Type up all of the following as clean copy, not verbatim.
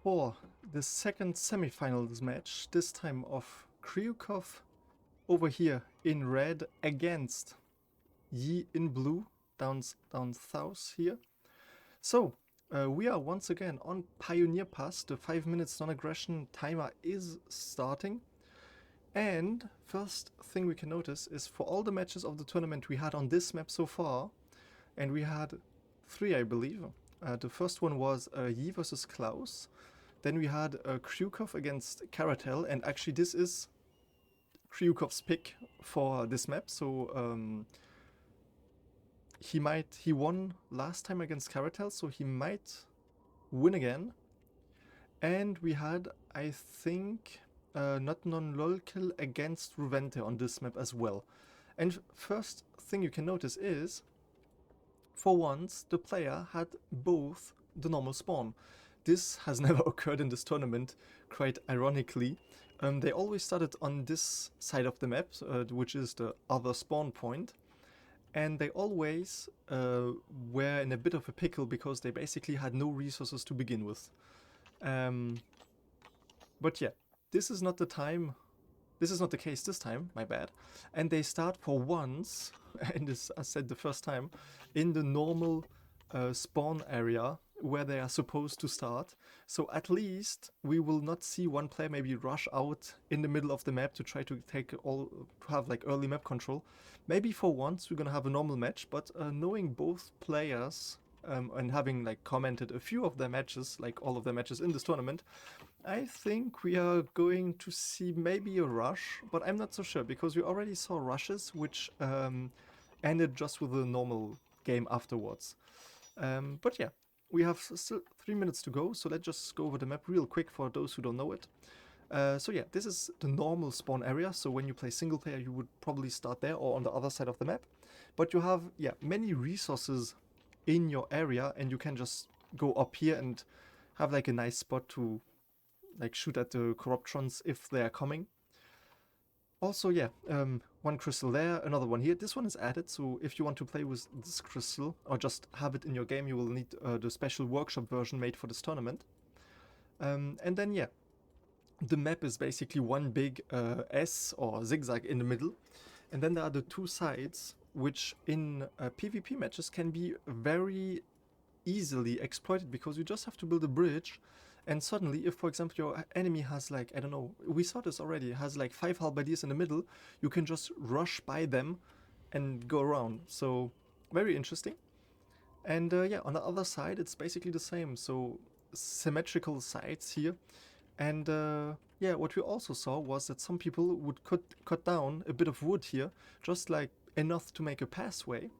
for the second semifinals match, this time of KryukoV over here in red against Yi in blue, down south here. So, we are once again on Pioneer Pass. The 5 minutes non-aggression timer is starting. And first thing we can notice is for all the matches of the tournament we had on this map so far, and we had 3 I believe. The first one was Yi versus Klaus. Then we had KryukoV against Karatel, and actually this is KryukoV's pick for this map, so he won last time against Karatel, so he might win again. And we had, I think, not non-lolkill against Ruvente on this map as well. And first thing you can notice is, for once, the player had both the normal spawn. This has never occurred in this tournament, quite ironically. They always started on this side of the map, which is the other spawn point. And they always were in a bit of a pickle because they basically had no resources to begin with. But yeah, this is not the time. This is not the case this time, my bad. And they start for once, and this I said the first time, in the normal spawn area where they are supposed to start. So at least we will not see one player maybe rush out in the middle of the map to try to have like early map control. Maybe for once we're gonna have a normal match, but knowing both players and having like commented a few of their matches, like all of their matches in this tournament, I think we are going to see maybe a rush, but I'm not so sure because we already saw rushes which ended just with a normal game afterwards. But yeah, we have still 3 minutes to go, so let's just go over the map real quick for those who don't know it. So yeah, this is the normal spawn area, so when you play single player you would probably start there or on the other side of the map. But you have, yeah, many resources in your area, and you can just go up here and have like a nice spot to like shoot at the Corruptrons if they are coming. Also, yeah, one crystal there, another one here. This one is added, so if you want to play with this crystal or just have it in your game, you will need the special workshop version made for this tournament. And then, yeah, the map is basically one big S or zigzag in the middle. And then there are the two sides, which in PvP matches can be very easily exploited because you just have to build a bridge. And suddenly, if for example your enemy has like, I don't know, we saw this already, has like 5 halberdiers in the middle, you can just rush by them and go around. So, very interesting. And yeah, on the other side it's basically the same, so symmetrical sides here. And yeah, what we also saw was that some people would cut down a bit of wood here, just like enough to make a pathway.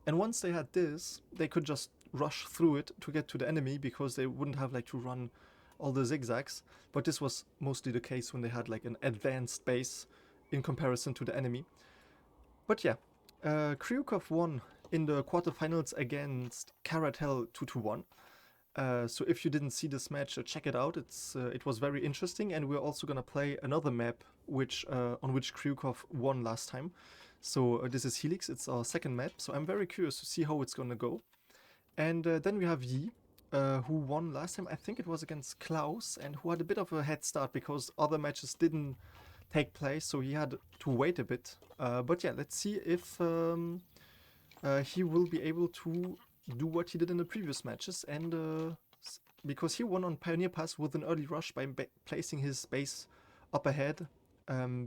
And once they had this, they could just rush through it to get to the enemy because they wouldn't have like to run all the zigzags. But this was mostly the case when they had like an advanced base in comparison to the enemy. But yeah, KryukoV won in the quarterfinals against Karatel 2-1. So if you didn't see this match, check it out. It was very interesting, and we're also gonna play another map which on which KryukoV won last time. So this is Helix. It's our second map. So I'm very curious to see how it's gonna go. And then we have Yi, who won last time. I think it was against Klaus, and who had a bit of a head start because other matches didn't take place, so he had to wait a bit. But yeah, let's see if he will be able to do what he did in the previous matches, and because he won on Pioneer Pass with an early rush by placing his base up ahead,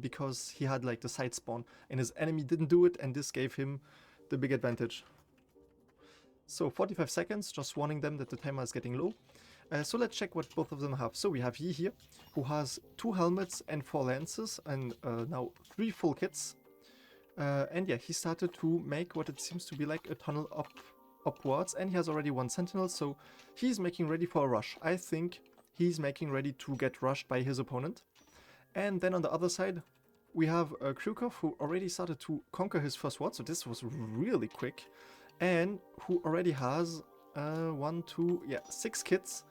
because he had like the side spawn, and his enemy didn't do it, and this gave him the big advantage. So 45 seconds, just warning them that the timer is getting low. So let's check what both of them have. So we have Yi here, who has 2 helmets and 4 lances, and now 3 full kits. And yeah, he started to make what it seems to be like a tunnel upwards, and he has already 1 sentinel, so he's making ready for a rush. I think he's making ready to get rushed by his opponent. And then on the other side, we have KryukoV, who already started to conquer his first ward, so this was really quick, and who already has 6 kits,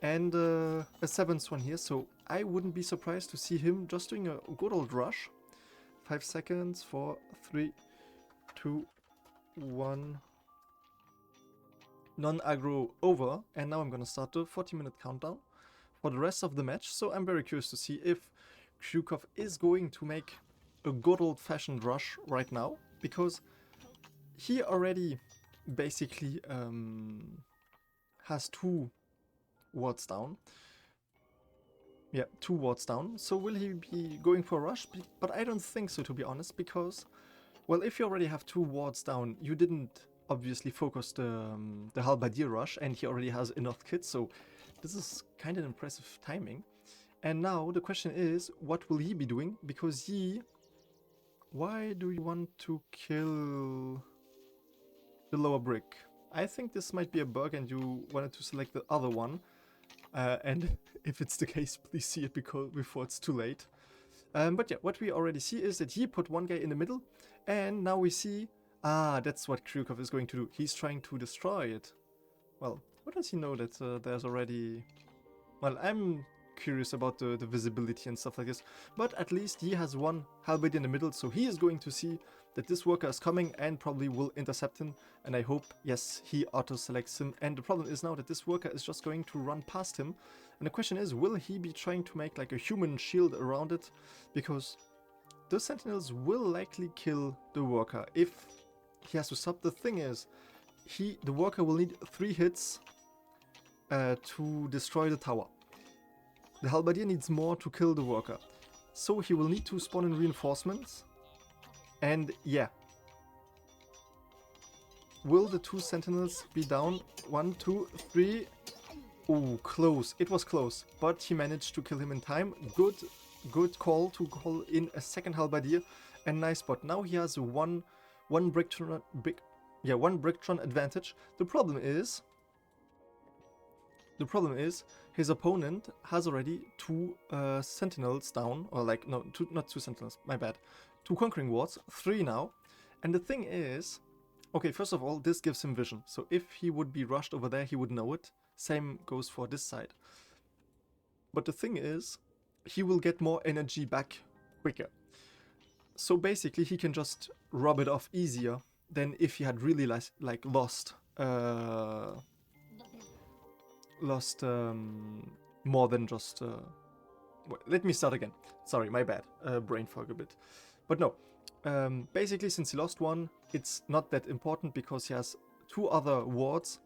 and a 7th one here, so I wouldn't be surprised to see him just doing a good old rush. 5 seconds, 4, 3, 2, 1. Non-aggro over, and now I'm gonna start the 40-minute countdown for the rest of the match, so I'm very curious to see if KryukoV is going to make a good old-fashioned rush right now, because he already basically has 2 wards down. Yeah, 2 wards down. So will he be going for a rush? But I don't think so, to be honest, because, well, if you already have 2 wards down, you didn't obviously focus the Halberdier rush, and he already has enough kits, so this is kind of impressive timing. And now the question is, what will he be doing? Because he... Why do you want to kill the lower brick? I think this might be a bug and you wanted to select the other one. And if it's the case, please see it before it's too late. But yeah, what we already see is that he put one guy in the middle, and now we see... Ah, that's what KryukoV is going to do. He's trying to destroy it. Well, how does he know that there's already... Well, I'm curious about the visibility and stuff like this. But at least he has one halberd in the middle, so he is going to see that this worker is coming and probably will intercept him. And I hope, yes, he auto-selects him. And the problem is now that this worker is just going to run past him. And the question is, will he be trying to make like a human shield around it? Because the sentinels will likely kill the worker if he has to stop. The thing is, the worker will need 3 hits to destroy the tower. The halberdier needs more to kill the worker. So he will need to spawn in reinforcements. And yeah. Will the 2 sentinels be down? 1, 2, 3. Ooh, close. It was close. But he managed to kill him in time. Good call to call in a second halberdier. And nice spot. Now he has one Bricktron advantage. The problem is his opponent has already 2 sentinels down, or like, no, not 2 sentinels, my bad. 2 conquering wards, 3 now. And the thing is, okay, first of all, this gives him vision. So if he would be rushed over there, he would know it. Same goes for this side. But the thing is, he will get more energy back quicker. So basically, he can just rub it off easier than if he had really lost more than just... Wait, let me start again. Sorry, my bad. Brain fog a bit. But no. Basically, since he lost one, it's not that important because he has 2 other wards.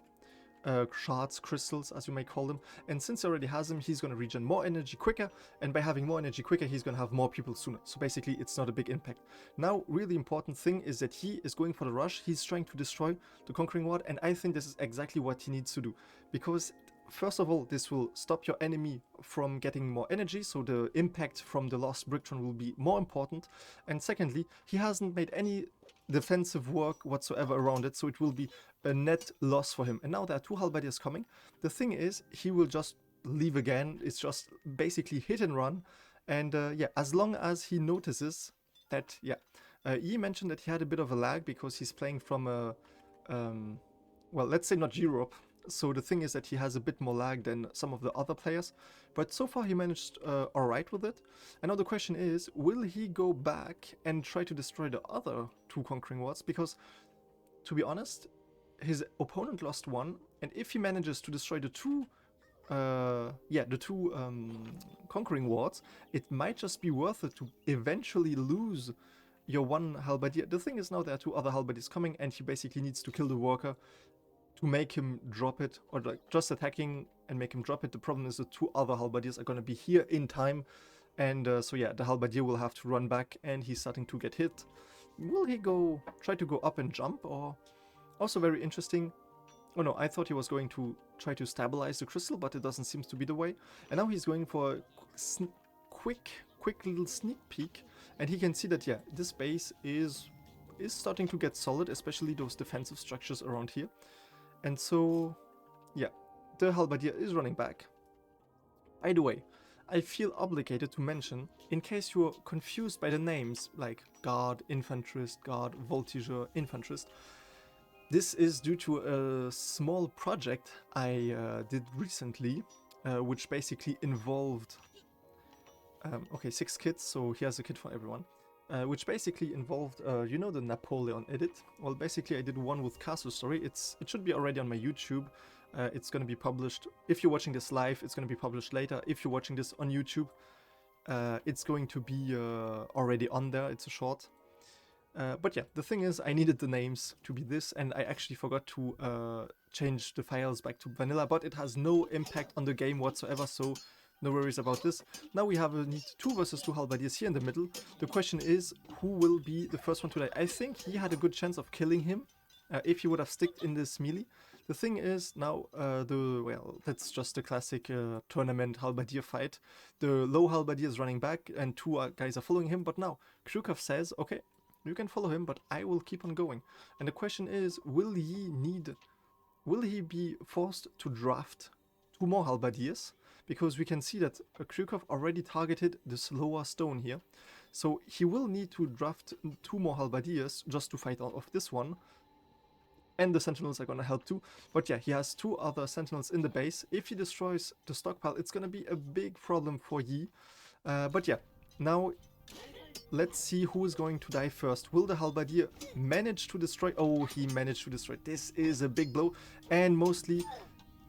Shards, crystals, as you may call them. And since he already has them, he's going to regen more energy quicker. And by having more energy quicker, he's going to have more people sooner. So basically, it's not a big impact. Now, really important thing is that he is going for the rush. He's trying to destroy the conquering ward. And I think this is exactly what he needs to do. Because first of all, this will stop your enemy from getting more energy, so the impact from the lost Bricktron will be more important. And secondly, he hasn't made any defensive work whatsoever around it, so it will be a net loss for him. And now there are 2 halberdiers coming. The thing is, he will just leave again. It's just basically hit and run. And yeah, as long as he notices that, yeah. He mentioned that he had a bit of a lag because he's playing from a, well, let's say not Europe. So the thing is that he has a bit more lag than some of the other players. But so far he managed alright with it. And now the question is, will he go back and try to destroy the other 2 conquering wards? Because, to be honest, his opponent lost 1. And if he manages to destroy the 2 conquering wards, it might just be worth it to eventually lose your 1 halberdier. The thing is now there are 2 other halberdiers coming, and he basically needs to kill the worker to make him drop it, or like just attacking and make him drop it. The problem is the 2 other halberdiers are going to be here in time, and so yeah, the halberdier will have to run back, and he's starting to get hit. Will he try to go up and jump, or... Also very interesting. Oh no, I thought he was going to try to stabilize the crystal, but it doesn't seem to be the way. And now he's going for a quick little sneak peek, and he can see that, yeah, this base is starting to get solid, especially those defensive structures around here. And so, yeah, the halberdier is running back. By the way, I feel obligated to mention, in case you're confused by the names, like Guard, Infanterist, Guard, Voltigeur, Infanterist, this is due to a small project I did recently, which basically involved, 6 kits, so here's a kit for everyone. Which basically involved, you know, the Napoleon edit? Well, basically I did one with Casus Story. It should be already on my YouTube. It's going to be published. If you're watching this live, it's going to be published later. If you're watching this on YouTube, it's going to be already on there. It's a short. But yeah, the thing is, I needed the names to be this, and I actually forgot to change the files back to vanilla, but it has no impact on the game whatsoever, so no worries about this. Now we have a need 2 versus 2 halberdiers here in the middle. The question is, who will be the first one to die? I think he had a good chance of killing him if he would have sticked in this melee. The thing is, now, well, that's just a classic tournament halberdier fight. The low halberdier is running back, and 2 guys are following him, but now KryukoV says, okay, you can follow him, but I will keep on going. And the question is, will he be forced to draft 2 more halberdiers? Because we can see that KryukoV already targeted this lower stone here. So he will need to draft 2 more halberdiers just to fight off this one. And the sentinels are gonna help too. But yeah, he has 2 other sentinels in the base. If he destroys the stockpile, it's gonna be a big problem for Yi. But yeah, now let's see who is going to die first. Will the halberdier manage to destroy? Oh, he managed to destroy. This is a big blow. And mostly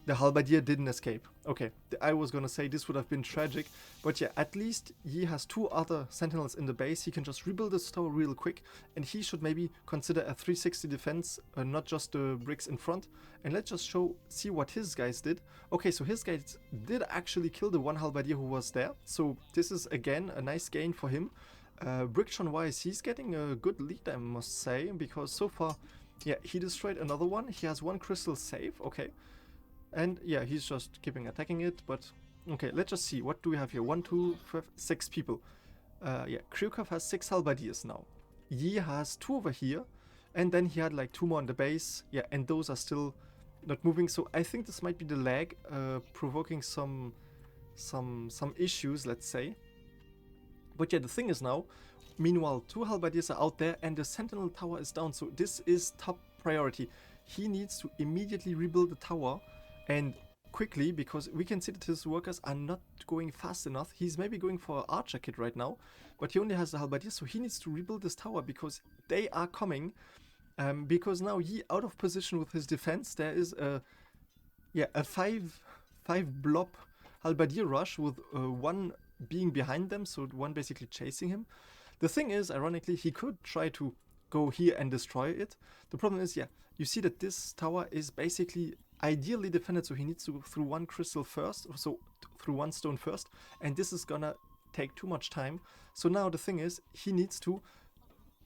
the halberdier didn't escape. Okay, I was gonna say this would have been tragic. But yeah, at least he has 2 other sentinels in the base. He can just rebuild this tower real quick. And he should maybe consider a 360 defense, not just the bricks in front. And let's just see what his guys did. Okay, so his guys did actually kill the 1 halberdier who was there. So this is again a nice gain for him. Brickshon wise, he's getting a good lead, I must say, because so far, yeah, he destroyed another one. He has 1 crystal safe, okay. And yeah, he's just keeping attacking it, but okay, let's just see. What do we have here? 1, 2, 5, 6 people. Yeah, KryukoV has 6 halberdiers now. Yi has 2 over here, and then he had like 2 more on the base. Yeah, and those are still not moving, so I think this might be the lag provoking some issues, let's say. But yeah, the thing is now, meanwhile, 2 halberdiers are out there and the sentinel tower is down, so this is top priority. He needs to immediately rebuild the tower, and quickly, because we can see that his workers are not going fast enough. He's maybe going for an archer kit right now, but he only has the halberdier, so he needs to rebuild this tower because they are coming. Because now he out of position with his defense. There is a 5 blob halberdier rush with 1 being behind them, so 1 basically chasing him. The thing is, ironically, he could try to go here and destroy it. The problem is, yeah, you see that this tower is basically ideally defended, so he needs to go through 1 crystal first, so through 1 stone first, and this is gonna take too much time. So now the thing is, he needs to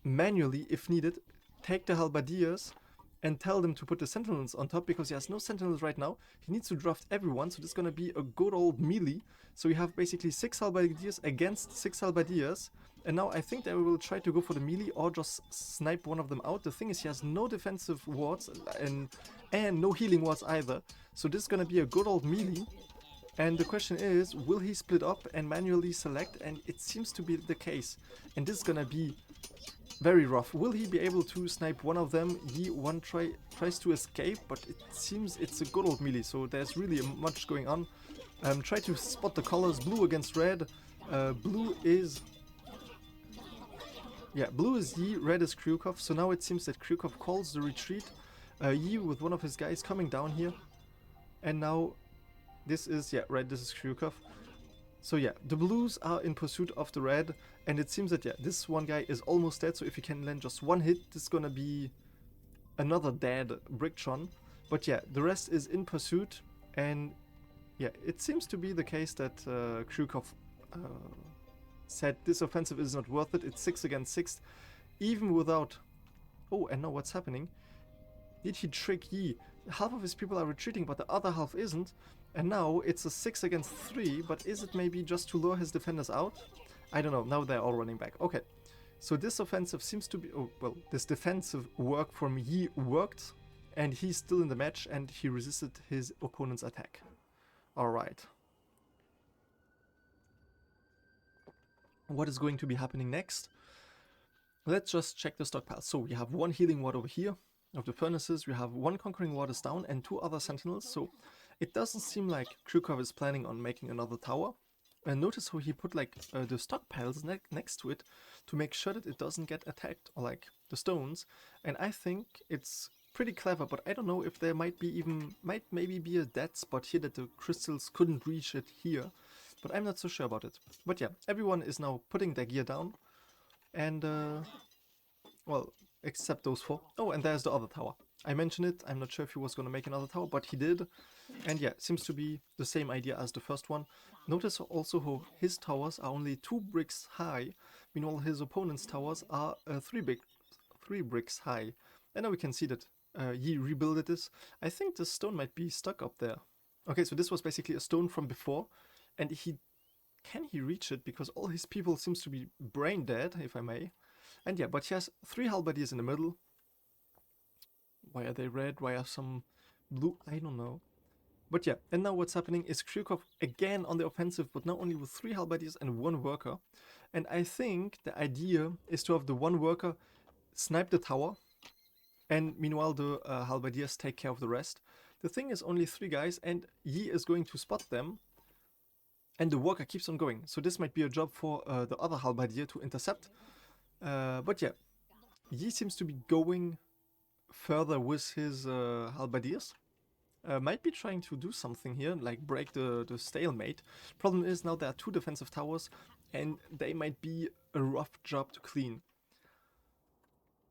manually, if needed, take the halberdiers and tell them to put the sentinels on top, because he has no sentinels right now. He needs to draft everyone, so this is gonna be a good old melee. So we have basically 6 halberdiers against 6 halberdiers, and now I think they will try to go for the melee or just snipe one of them out. The thing is, he has no defensive wards and no healing wards either, so this is gonna be a good old melee. And the question is, will he split up and manually select? And it seems to be the case, and this is gonna be very rough. Will he be able to snipe one of them? One tries to escape, but it seems it's a good old melee, so there's really much going on. Try to spot the colors. Blue against red. Blue is Yi, red is KryukoV. So now it seems that KryukoV calls the retreat. Yi with one of his guys coming down here. And now this is, yeah, red, this is KryukoV. So yeah, the blues are in pursuit of the red, and it seems that, yeah, this one guy is almost dead, so if he can land just 1 hit, this is gonna be another dead Brickshon. But yeah, the rest is in pursuit, and yeah, it seems to be the case that KryukoV said this offensive is not worth it. It's 6 against 6, even without... Oh, and now what's happening? Did he trick Yi? Half of his people are retreating, but the other half isn't. And now it's a 6 against 3, but is it maybe just to lure his defenders out? I don't know, now they're all running back. Okay, so this offensive seems to be... Oh, well, this defensive work from Yi worked, and he's still in the match, and he resisted his opponent's attack. Alright. What is going to be happening next? Let's just check the stockpile. So we have 1 healing ward over here of the furnaces, we have 1 conquering ward is down, and 2 other sentinels, so it doesn't seem like KryukoV is planning on making another tower. And notice how he put like the stockpiles next to it to make sure that it doesn't get attacked, or like the stones. And I think it's pretty clever, but I don't know if there might maybe be a dead spot here that the crystals couldn't reach it here. But I'm not so sure about it. But yeah, everyone is now putting their gear down. And, well, except those 4. Oh, and there's the other tower. I mentioned it, I'm not sure if he was going to make another tower, but he did. And yeah, seems to be the same idea as the first one. Notice also how his towers are only 2 bricks high, meanwhile his opponent's towers are 3 bricks high. And now we can see that he rebuilt this. I think the stone might be stuck up there. Okay, so this was basically a stone from before, and can he reach it? Because all his people seems to be brain dead, if I may. And yeah, but he has 3 halberdiers in the middle. Why are they red? Why are some blue? I don't know. But yeah, and now what's happening is KryukoV again on the offensive, but now only with 3 halberdiers and 1 worker. And I think the idea is to have the 1 worker snipe the tower, and meanwhile the halberdiers take care of the rest. The thing is only 3 guys, and Yi is going to spot them, and the worker keeps on going. So this might be a job for the other halberdier to intercept. But yeah, Yi seems to be going further with his halberdiers. Might be trying to do something here, like break the stalemate. Problem is now there are 2 defensive towers, and they might be a rough job to clean.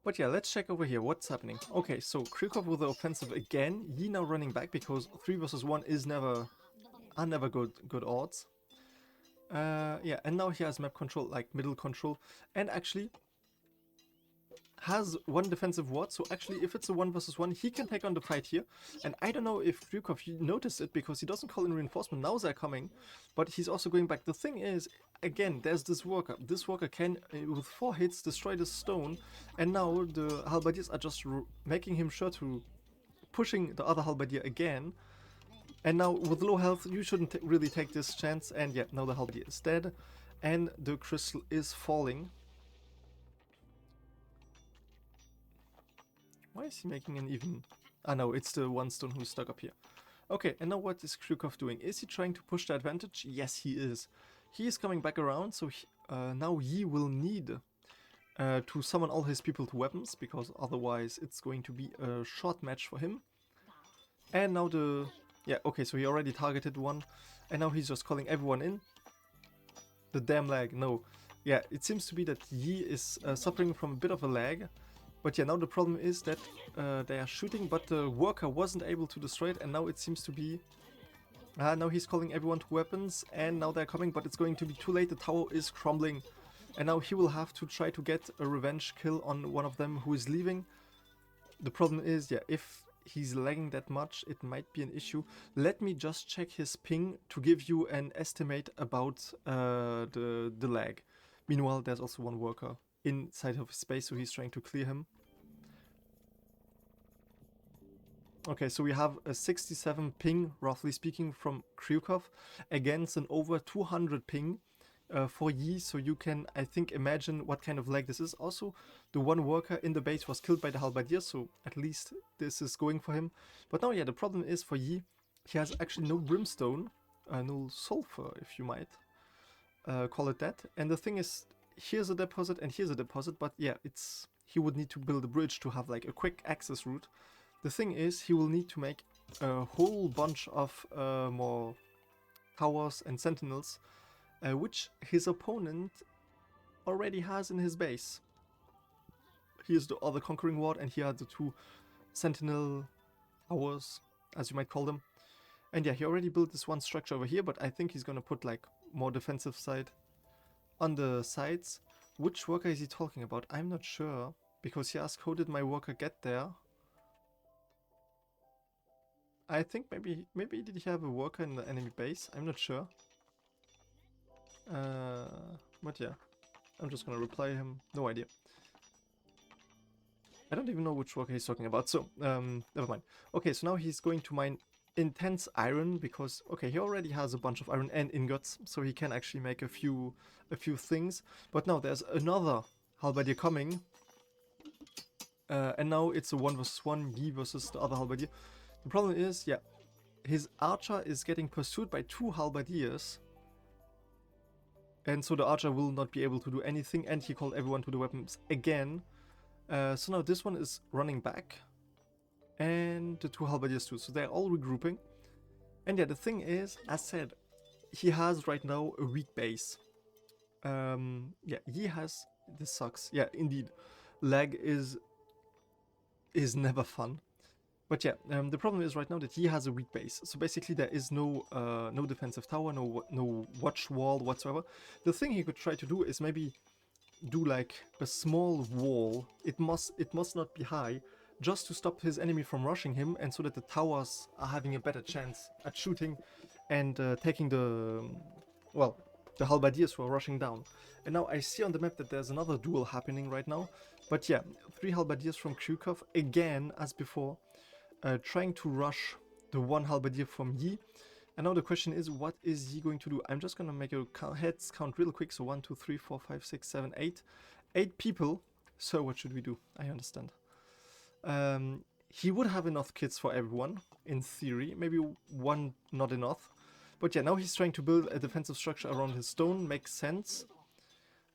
But yeah, let's check over here what's happening. Okay, so KryukoV with the offensive again. Yi now running back because 3 versus 1 is never good odds. Yeah, and now he has map control, like middle control, and actually has 1 defensive ward, so actually if it's a 1 versus 1, he can take on the fight here. And I don't know if KryukoV noticed it, because he doesn't call in reinforcement, now they're coming, but he's also going back. The thing is, again, there's this worker. This worker can, with 4 hits, destroy the stone, and now the halberdiers are just making him sure to pushing the other halberdier again. And now with low health, you shouldn't really take this chance, and yeah, now the halberdier is dead, and the crystal is falling. Why is he making an even... Ah no, it's the 1 stone who's stuck up here. Okay, and now what is KryukoV doing? Is he trying to push the advantage? Yes, he is. He is coming back around, so now Yi will need to summon all his people to weapons, because otherwise it's going to be a short match for him. And now the... Yeah, okay, so he already targeted 1, and now he's just calling everyone in. The damn lag, no. Yeah, it seems to be that Yi is suffering from a bit of a lag. But yeah, now the problem is that they are shooting, but the worker wasn't able to destroy it, and now it seems to be... now he's calling everyone to weapons, and now they're coming, but it's going to be too late. The tower is crumbling, and now he will have to try to get a revenge kill on one of them who is leaving. The problem is, yeah, if he's lagging that much, it might be an issue. Let me just check his ping to give you an estimate about the lag. Meanwhile, there's also 1 worker inside of his space, so he's trying to clear him. Okay, so we have a 67 ping, roughly speaking, from KryukoV against an over 200 ping for Yi, so you can, I think, imagine what kind of lag this is. Also, the 1 worker in the base was killed by the halberdier, so at least this is going for him. But now, yeah, the problem is for Yi, he has actually no brimstone, no sulfur, if you might call it that. And the thing is, here's a deposit and here's a deposit, but yeah, he would need to build a bridge to have like a quick access route. The thing is, he will need to make a whole bunch of more towers and sentinels, which his opponent already has in his base. Here's the other conquering ward, and here are the 2 sentinel towers, as you might call them. And yeah, he already built this 1 structure over here, but I think he's gonna put like more defensive side on the sides. Which worker is he talking about? I'm not sure, because he asked how did my worker get there. I think maybe did he have a worker in the enemy base? I'm not sure. But yeah, I'm just gonna reply him. No idea. I don't even know which worker he's talking about, so never mind. Okay, so now he's going to mine intense iron, because okay, he already has a bunch of iron and ingots, so he can actually make a few things. But now there's another halberdier coming, and now it's a 1 versus 1, Yi versus the other halberdier. The problem is, yeah, his archer is getting pursued by 2 halberdiers, and so the archer will not be able to do anything, and he called everyone to the weapons again. So now this one is running back, and the 2 halberdiers too. So they're all regrouping. And yeah, the thing is, as said, he has right now a weak base. Yeah, he has... This sucks. Yeah, indeed. Lag is never fun. But yeah, the problem is right now that he has a weak base. So basically there is no no defensive tower, no watch wall whatsoever. The thing he could try to do is maybe do like a small wall. It must not be high, just to stop his enemy from rushing him, and so that the towers are having a better chance at shooting and taking the, well, the halberdiers who are rushing down. And now I see on the map that there's another duel happening right now. But yeah, 3 halberdiers from KryukoV, again, as before, trying to rush the 1 halberdier from Yi. And now the question is, what is Yi going to do? I'm just gonna make a heads count real quick. So 1, 2, 3, 4, 5, 6, 7, 8. 8 people. So what should we do? I understand. He would have enough kits for everyone, in theory. Maybe 1 not enough. But yeah, now he's trying to build a defensive structure around his stone. Makes sense.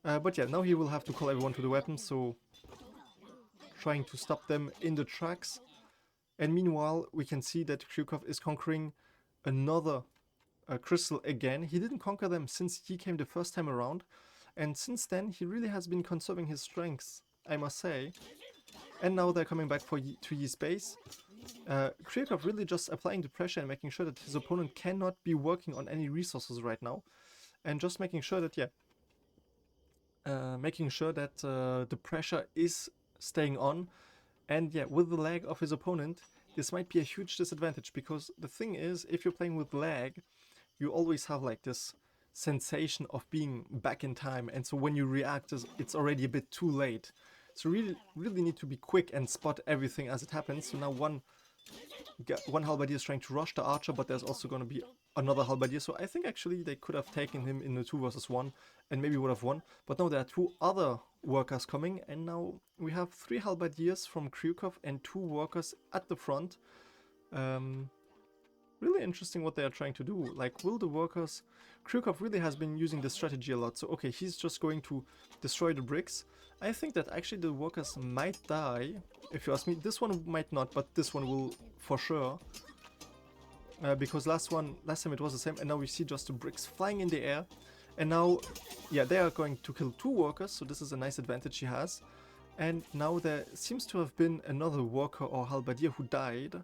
But yeah, now he will have to call everyone to the weapons. So trying to stop them in the tracks. And meanwhile, we can see that KryukoV is conquering another crystal again. He didn't conquer them since he came the first time around. And since then, he really has been conserving his strengths, I must say. And now they're coming back to Yi's base. KryukoV really just applying the pressure and making sure that his opponent cannot be working on any resources right now. And just making sure that, yeah, the pressure is staying on. And yeah, with the lag of his opponent, this might be a huge disadvantage, because the thing is, if you're playing with lag, you always have like this sensation of being back in time, and so when you react, it's already a bit too late. So really need to be quick and spot everything as it happens. So now one halberdier is trying to rush the archer, but there's also going to be another halberdier. So I think actually they could have taken him in the 2 versus 1 and maybe would have won. But now there are 2 other workers coming, and now we have 3 halberdiers from KryukoV and 2 workers at the front. Really interesting what they are trying to do. Like, will the workers... KryukoV really has been using this strategy a lot. So okay, he's just going to destroy the bricks. I think that actually the workers might die, if you ask me. This one might not, but this one will for sure. Because last time it was the same, and now we see just the bricks flying in the air. And now, yeah, they are going to kill 2 workers, so this is a nice advantage he has. And now there seems to have been another worker or halberdier who died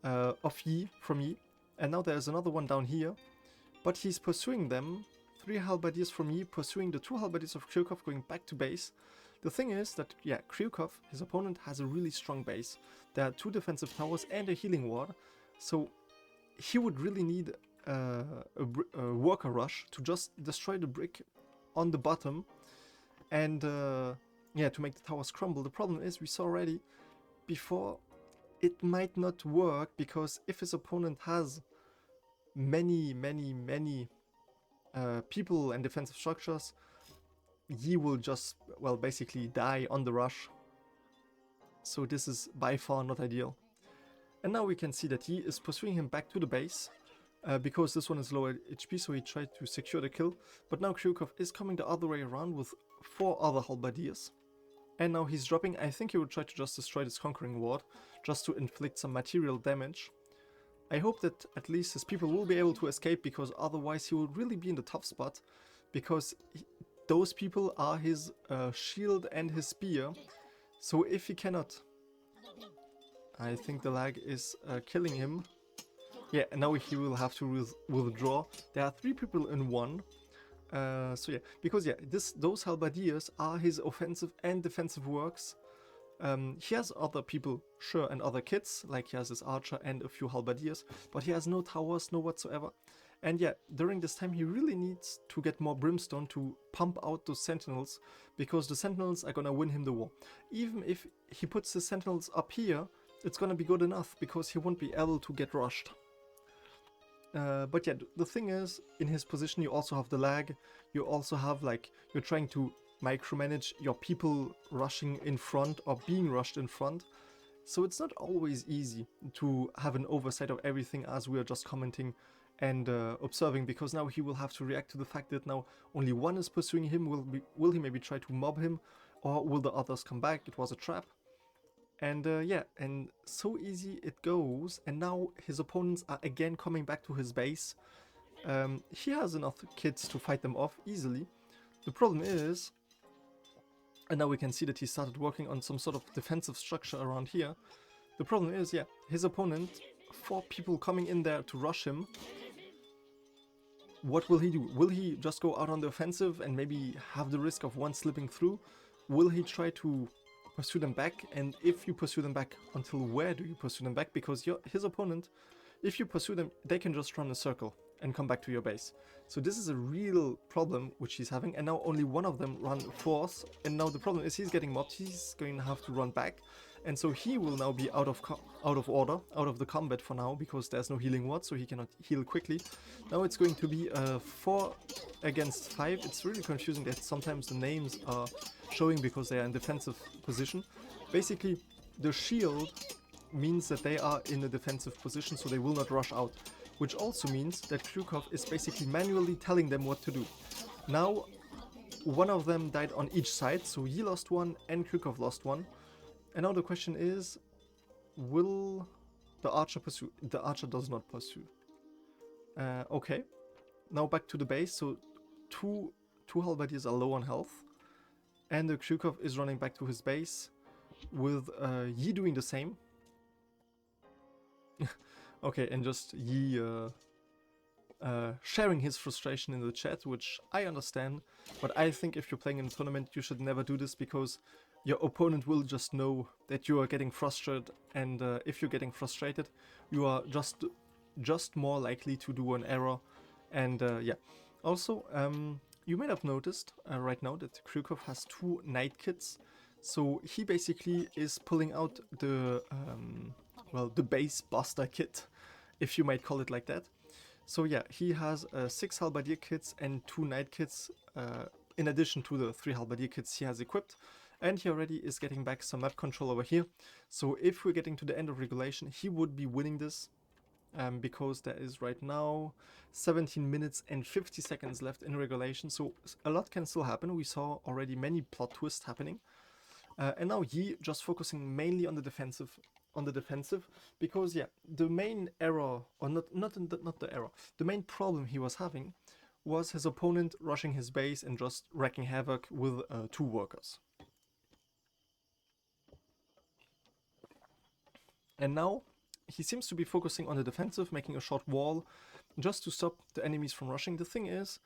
from Yi. And now there's another one down here, but he's pursuing them. 3 halberdiers from Yi pursuing the 2 halberdiers of KryukoV, going back to base. The thing is that, yeah, KryukoV, his opponent, has a really strong base. There are 2 defensive towers and a healing ward, so he would really need a worker rush to just destroy the brick on the bottom and yeah, to make the towers crumble. The problem is, we saw already before, it might not work, because if his opponent has many people and defensive structures, Yi will just, well, basically die on the rush. So this is by far not ideal. And now we can see that Yi is pursuing him back to the base, because this one is low HP, so he tried to secure the kill. But now KryukoV is coming the other way around with 4 other halberdiers. And now he's dropping. I think he will try to just destroy this conquering ward, just to inflict some material damage. I hope that at least his people will be able to escape, because otherwise he will really be in the tough spot, because those people are his shield and his spear. So if he cannot... I think the lag is killing him. Yeah, and now he will have to withdraw. There are 3 people in 1. So yeah, because yeah, those halberdiers are his offensive and defensive works. He has other people, sure, and other kits, like he has his archer and a few halberdiers, but he has no towers, no whatsoever. And yeah, during this time he really needs to get more brimstone to pump out those sentinels, because the sentinels are gonna win him the war. Even if he puts the sentinels up here, it's gonna be good enough, because he won't be able to get rushed. But yeah, the thing is, in his position you also have the lag, you also have, like, you're trying to micromanage your people rushing in front or being rushed in front. So it's not always easy to have an oversight of everything, as we are just commenting and observing, because now he will have to react to the fact that now only one is pursuing him. Will he maybe try to mob him, or will the others come back? It was a trap. And yeah, and so easy it goes. And now his opponents are again coming back to his base. He has enough kits to fight them off easily. The problem is, and now we can see that he started working on some sort of defensive structure around here. The problem is, yeah, his opponent, 4 people coming in there to rush him. What will he do? Will he just go out on the offensive and maybe have the risk of one slipping through? Will he try to pursue them back? And if you pursue them back, until where do you pursue them back? Because his opponent, if you pursue them, they can just run a circle and come back to your base. So this is a real problem which he's having, and now only one of them run force, and now the problem is he's getting mobbed, he's going to have to run back, and so he will now be out of order, out of the combat for now, because there's no healing ward, so he cannot heal quickly. Now it's going to be 4 against 5. It's really confusing that sometimes the names are showing because they are in defensive position. Basically, the shield means that they are in a defensive position, so they will not rush out. Which also means that KryukoV is basically manually telling them what to do. Now, one of them died on each side, so he lost one and KryukoV lost one. And now the question is, will the archer pursue? The archer does not pursue. Okay, now back to the base. So two halberdiers are low on health, and the KryukoV is running back to his base with Yi doing the same. Okay, and just Yi sharing his frustration in the chat, which I understand, but I think if you're playing in a tournament, you should never do this, because your opponent will just know that you are getting frustrated, and if you're getting frustrated, you are just more likely to do an error. And yeah, also, you may have noticed right now that KryukoV has 2 knight kits, so he basically is pulling out the well, the base buster kit, if you might call it like that. So yeah, he has 6 halberdier kits and 2 knight kits, in addition to the 3 halberdier kits he has equipped, and he already is getting back some map control over here. So if we're getting to the end of regulation, he would be winning this, because there is right now 17 minutes and 50 seconds left in regulation, so a lot can still happen. We saw already many plot twists happening. And now Yi just focusing mainly on the defensive, because yeah, the main error, or not the error, the main problem he was having was his opponent rushing his base and just wreaking havoc with 2 workers. And now he seems to be focusing on the defensive, making a short wall just to stop the enemies from rushing. The thing is,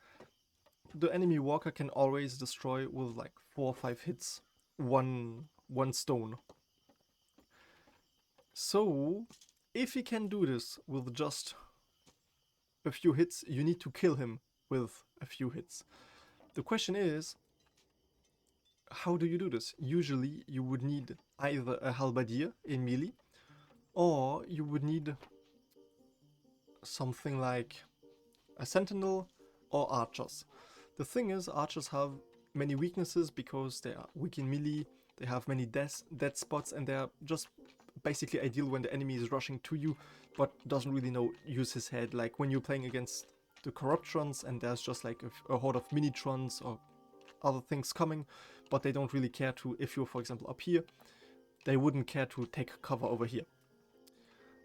the enemy walker can always destroy with like 4 or 5 hits one stone. So if he can do this with just a few hits, you need to kill him with a few hits. The question is, how do you do this? Usually you would need either a halberdier in melee, or you would need something like a sentinel or archers. The thing is, archers have many weaknesses because they are weak in melee, they have many dead spots, and they are just basically ideal when the enemy is rushing to you but doesn't really use his head, like when you're playing against the Corruptrons and there's just like a horde of Minitrons or other things coming, but they don't really care to, if you're for example up here, they wouldn't care to take cover over here.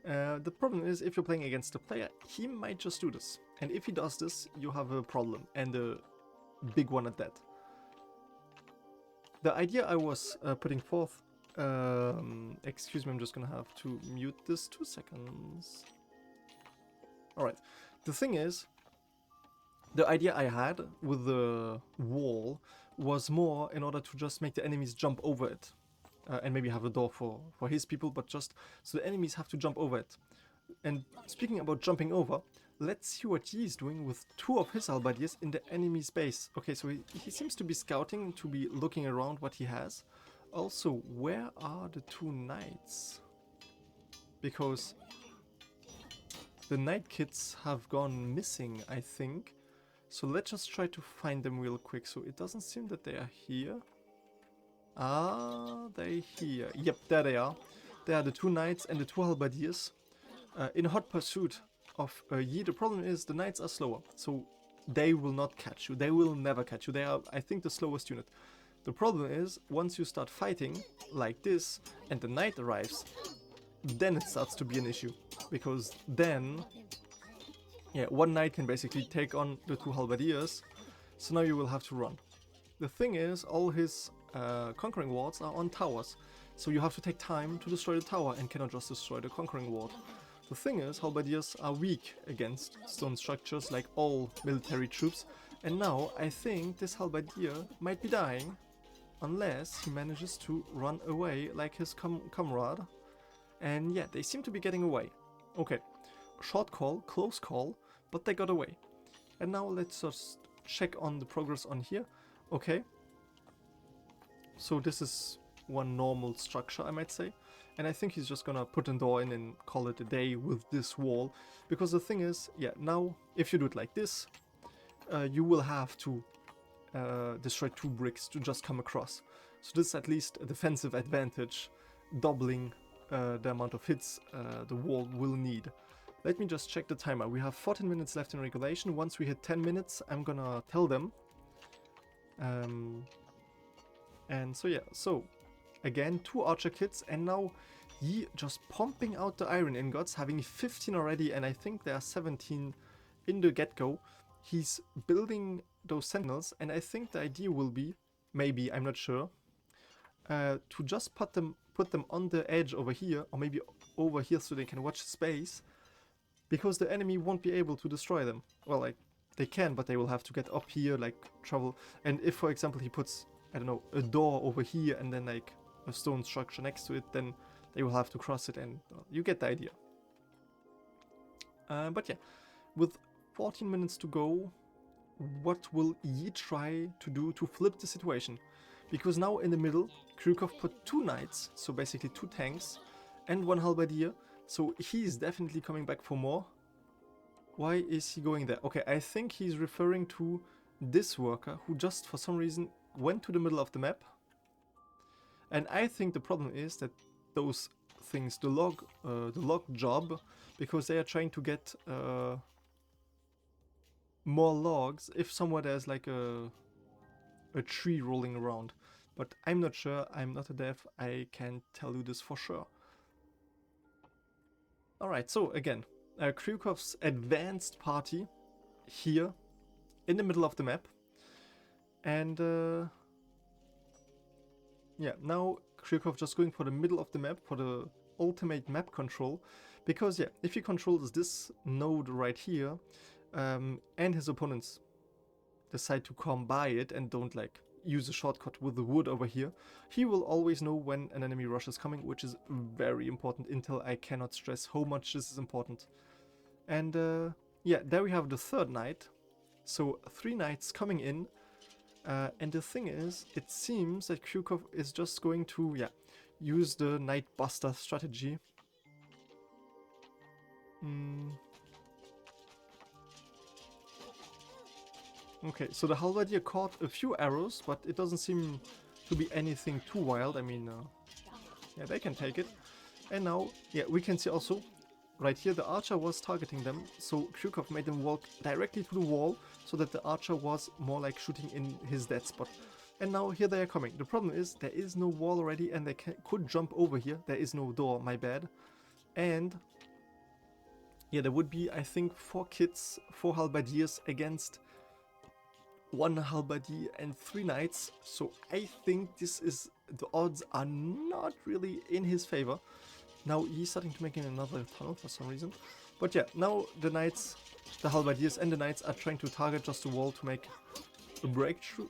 The problem is, if you're playing against a player, he might just do this, and if he does this, you have a problem, and a big one at that. The idea I was putting forth, excuse me, I'm just gonna have to mute this 2 seconds. Alright, the thing is, the idea I had with the wall was more in order to just make the enemies jump over it. And maybe have a door for his people, but just so the enemies have to jump over it. And speaking about jumping over, let's see what he's doing with 2 of his halberdiers in the enemy's base. Okay, so he seems to be scouting, to be looking around what he has. Also, where are the 2 knights? Because the knight kits have gone missing, I think. So let's just try to find them real quick. So it doesn't seem that they are here. Are they here? Yep, there they are. They are the 2 knights and the 2 halberdiers in hot pursuit of Yi. The problem is the knights are slower, so they will not catch you. They will never catch you. They are, I think, the slowest unit. The problem is, once you start fighting like this and the knight arrives, then it starts to be an issue. Because then, yeah, one knight can basically take on the two halberdiers, so now you will have to run. The thing is, all his conquering wards are on towers, so you have to take time to destroy the tower and cannot just destroy the conquering ward. The thing is, halberdiers are weak against stone structures like all military troops, and now I think this halberdier might be dying, unless he manages to run away like his comrade. And yeah, they seem to be getting away. Okay, short call, close call, but they got away. And now let's just check on the progress on here. Okay, so this is one normal structure, I might say. And I think he's just gonna put a door in and call it a day with this wall. Because the thing is, yeah, now if you do it like this, you will have to destroy 2 bricks to just come across. So this is at least a defensive advantage, doubling the amount of hits the wall will need. Let me just check the timer. We have 14 minutes left in regulation. Once we hit 10 minutes, I'm gonna tell them. And so yeah, so again, 2 archer kits, and now he just pumping out the iron ingots, having 15 already, and I think there are 17 in the get-go. He's building those sentinels, and I think the idea will be, maybe, I'm not sure, to just put them on the edge over here, or maybe over here so they can watch space, because the enemy won't be able to destroy them. Well, like, they can, but they will have to get up here, like, travel. And if, for example, he puts, I don't know, a door over here and then, like, a stone structure next to it, then they will have to cross it, and you get the idea. But yeah, with 14 minutes to go, what will Yi try to do to flip the situation? Because now in the middle, KryukoV put 2 knights, so basically 2 tanks, and 1 halberdier, so he's definitely coming back for more. Why is he going there? Okay, I think he's referring to this worker, who just for some reason went to the middle of the map. And I think the problem is that those things, the log job, because they are trying to get more logs if somewhere there's like a tree rolling around. But I'm not sure, I'm not a dev, I can't tell you this for sure. Alright, so again, KryukoV's advanced party here in the middle of the map. And yeah, now KryukoV just going for the middle of the map for the ultimate map control. Because yeah, if he controls this node right here, and his opponents decide to come by it and don't like use a shortcut with the wood over here, he will always know when an enemy rush is coming, which is very important intel. I cannot stress how much this is important. And yeah, there we have the 3rd knight. So 3 knights coming in. And the thing is, it seems that KryukoV is just going to, yeah, use the Knight Buster strategy. Okay, so the halberdier caught a few arrows, but it doesn't seem to be anything too wild. I mean, yeah, they can take it. And now, yeah, we can see also, right here, the archer was targeting them, so KryukoV made them walk directly to the wall, so that the archer was more like shooting in his dead spot. And now here they are coming. The problem is, there is no wall already, and they could jump over here. There is no door, my bad. And yeah, there would be, I think, 4 kits, 4 halberdiers against 1 halberdier and 3 knights. So I think this is, the odds are not really in his favor. Now he's starting to make another tunnel for some reason. But yeah, now the knights, the halberdiers and the knights are trying to target just the wall to make a breakthrough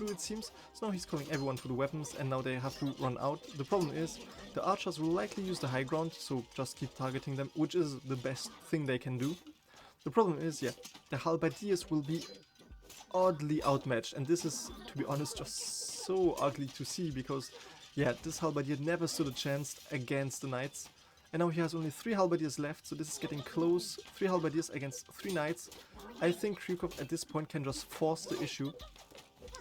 it seems. So now he's calling everyone to the weapons, and now they have to run out. The problem is, the archers will likely use the high ground, so just keep targeting them, which is the best thing they can do. The problem is, yeah, the halberdiers will be oddly outmatched, and this is, to be honest, just so ugly to see, because yeah, this halberdier never stood a chance against the knights. And now he has only 3 halberdiers left, so this is getting close. 3 halberdiers against 3 knights. I think KryukoV at this point can just force the issue.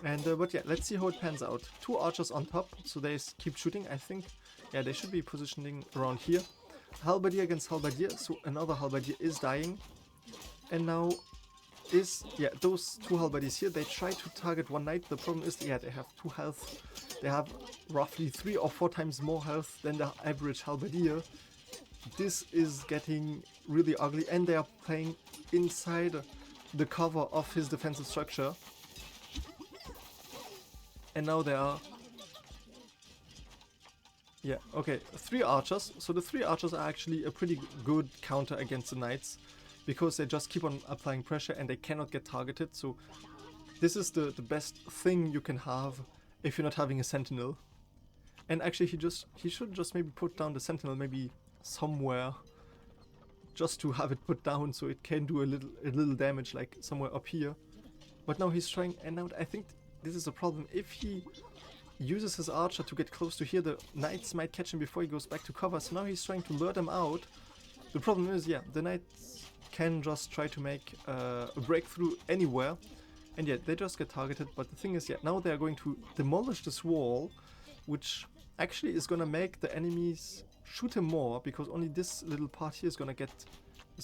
And but yeah, let's see how it pans out. 2 archers on top, so they keep shooting. I think, yeah, they should be positioning around here. Halberdier against halberdier, so another halberdier is dying. And now is, yeah, those two halberdiers here, they try to target one knight. The problem is, yeah, they have 2 health. They have roughly 3 or 4 times more health than the average halberdier. This is getting really ugly, and they are playing inside the cover of his defensive structure. And now there are, yeah, okay, 3 archers. So the 3 archers are actually a pretty good counter against the knights, because they just keep on applying pressure and they cannot get targeted. So this is the best thing you can have if you're not having a sentinel. And actually he should just maybe put down the sentinel maybe somewhere, just to have it put down so it can do a little damage, like somewhere up here. But now he's trying, and now I think this is a problem. If he uses his archer to get close to here, the knights might catch him before he goes back to cover. So now he's trying to lure them out. The problem is, yeah, the knights can just try to make a breakthrough anywhere, and yet they just get targeted. But the thing is, yeah, now they are going to demolish this wall, which actually is gonna make the enemies shoot him more, because only this little part here is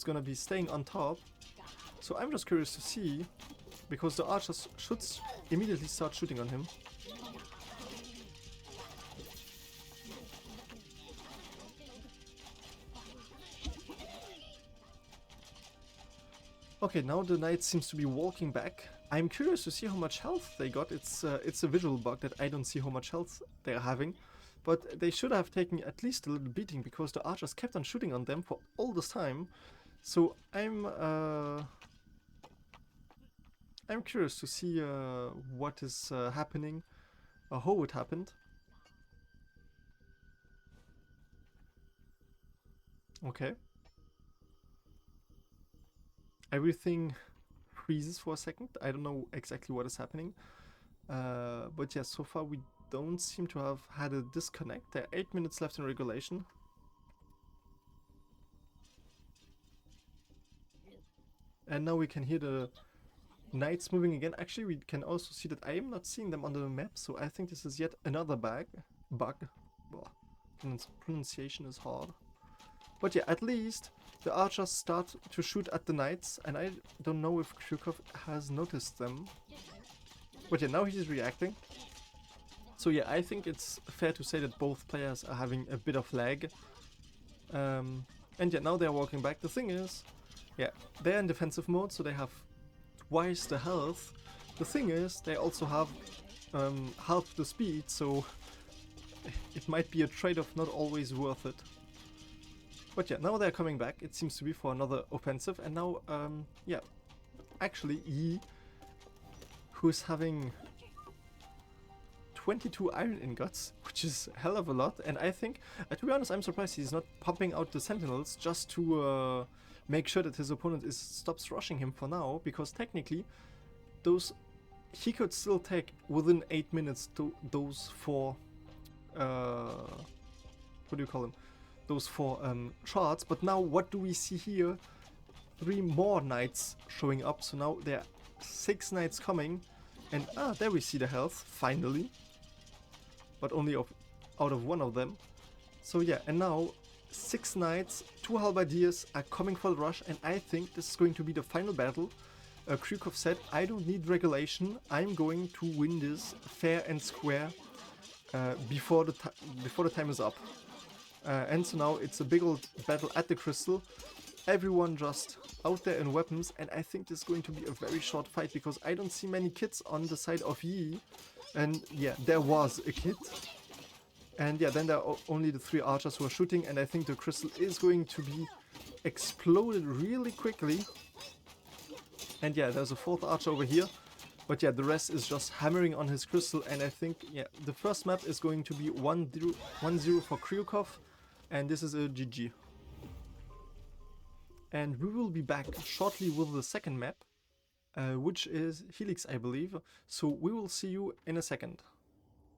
gonna be staying on top. So I'm just curious to see, because the archers should immediately start shooting on him. Okay, now the knight seems to be walking back. I'm curious to see how much health they got. It's a visual bug that I don't see how much health they're having. But they should have taken at least a little beating, because the archers kept on shooting on them for all this time. So I'm curious to see what is happening, how it happened. Okay. Everything freezes for a second. I don't know exactly what is happening. But yeah, so far we don't seem to have had a disconnect. There are 8 minutes left in regulation. And now we can hear the knights moving again. Actually, we can also see that I am not seeing them on the map, so I think this is yet another bug. Well, pronunciation is hard. But yeah, at least the archers start to shoot at the knights, and I don't know if KryukoV has noticed them. But yeah, now he's reacting. So yeah, I think it's fair to say that both players are having a bit of lag. And yeah, now they're walking back. The thing is, yeah, they're in defensive mode, so they have twice the health. The thing is, they also have half the speed, so it might be a trade-off not always worth it. But yeah, now they're coming back. It seems to be for another offensive. And now, yeah, actually Yi, who's having 22 iron ingots, which is a hell of a lot. And I think, to be honest, I'm surprised he's not popping out the sentinels just to make sure that his opponent stops rushing him for now, because technically he could still take within 8 minutes to those 4 what do you call them? Those 4 charts. But now what do we see here? 3 more knights showing up. So now there are 6 knights coming, and there we see the health finally, but only out of 1 of them. So yeah, and now 6 knights, 2 halberdiers are coming for the rush, and I think this is going to be the final battle. KryukoV said, I don't need regulation, I'm going to win this fair and square before the time is up. And so now it's a big old battle at the crystal. Everyone just out there in weapons, and I think this is going to be a very short fight, because I don't see many kids on the side of Yi. And yeah, there was a kid. And yeah, then there are only the 3 archers who are shooting, and I think the crystal is going to be exploded really quickly. And yeah, there's a 4th archer over here. But yeah, the rest is just hammering on his crystal, and I think, yeah, the first map is going to be 1-0 for KryukoV, and this is a GG. And we will be back shortly with the second map, which is Helix, I believe. So we will see you in a second.